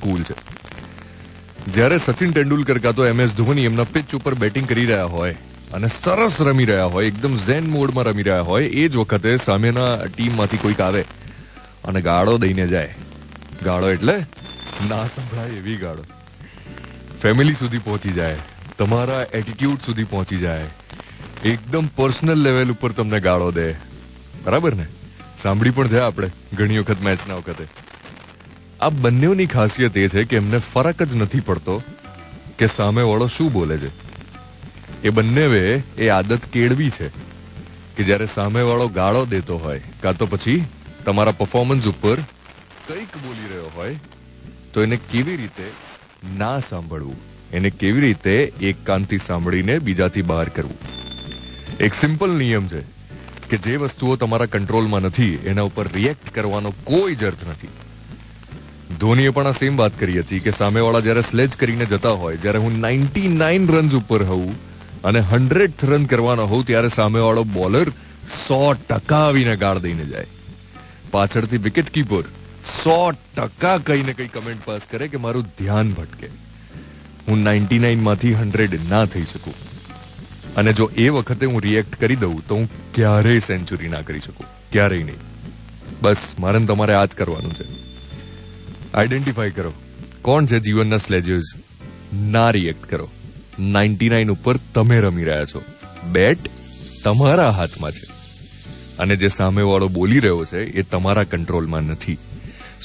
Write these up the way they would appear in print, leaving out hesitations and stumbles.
કૂલ છે. જ્યારે સચિન તેંડુલકર કાં તો MS ધોની એમના પિચ ઉપર બેટિંગ કરી રહ્યા હોય અને સરસ રમી રહ્યા હોય, એકદમ ઝેન મોડમાં રમી રહ્યા હોય, એ જ વખતે સામેના ટીમમાંથી કોઈક આવે અને ગાળો દઈને જાય. ગાળો એટલે ના સંભળાય એવી ગાળો, ફેમિલી સુધી પહોંચી જાય, તમારા એટીટ્યુડ સુધી પહોંચી જાય, એકદમ પર્સનલ લેવલ ઉપર તમને ગાળો દે. બરાબર ને? સાંભળી પણ છે આપણે ઘણી વખત મેચના વખતે. આ બંનેની ખાસિયત એ છે કે એમને ફરક જ નથી પડતો કે સામેવાળો શું બોલે છે. એ બંનેવે એ આદત કેળવી છે કે જ્યારે સામેવાળો ગાળો દેતો હોય કાં તો પછી તમારા પરફોર્મન્સ ઉપર કંઈક બોલી રહ્યો હોય તો એને કેવી રીતે ના સાંભળવું, એને કેવી રીતે એક કાનથી સાંભળીને બીજાથી બહાર કરવું. એક સિમ્પલ નિયમ છે કે જે વસ્તુઓ તમારા કંટ્રોલમાં નથી એના ઉપર રિએક્ટ કરવાનો કોઈ જ અર્થ નથી. ધોનીએ પણ આ સેમ વાત કરી હતી કે સામેવાળા જ્યારે સ્લેજ કરીને જતા હોય, જ્યારે હું 99 રન્સ ઉપર હોઉં અને 100th રન કરવાનો હોઉં ત્યારે સામેવાળો બોલર 100% આવીને ગાળ દઈને જાય. પાછળથી વિકેટ કીપર 100% કંઈ ને કંઈ કમેન્ટ પાસ કરે કે મારું ધ્યાન ભટકે, હું 99 માંથી 100 ના થઈ શકું. અને જો એ વખતે હું રિએક્ટ કરી દઉં તો હું ક્યારેય સેન્ચુરી ના કરી શકું, ક્યારેય નહીં. બસ મારે તમારે આ જ કરવાનું છે. આઈડેન્ટિફાઈ કરો કોણ છે જીવનના સ્લેજર્સ. ના રિએક્ટ કરો. 99 ઉપર તમે રમી રહ્યા છો, બેટ તમારા હાથમાં છે અને જે સામેવાળો બોલી રહ્યો છે એ તમારા કંટ્રોલમાં નથી.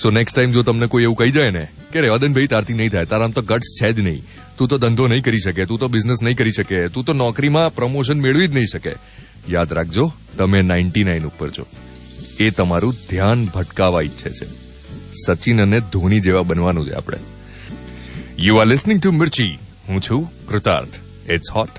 સો નેક્સ્ટ ટાઈમ જો તમને કોઈ એવું કહી જાય ને કે રેવાદનભાઈ તારથી નહીં થાય, તારામાં તો ગટ્સ છે જ નહીં, તું તો ધંધો નહીં કરી શકે, તું તો બિઝનેસ નહીં કરી શકે, તું તો નોકરીમાં પ્રમોશન મેળવી જ નહીં શકે, યાદ રાખજો તમે 99 ઉપર છો. એ તમારું ધ્યાન ભટકાવવા ઈચ્છે છે. સચિન અને ધોની જેવા બનવાનું છે આપણે. યુ આર લિસનિંગ ટુ મિર્ચી. હું છું કૃતાર્થ. It's hot.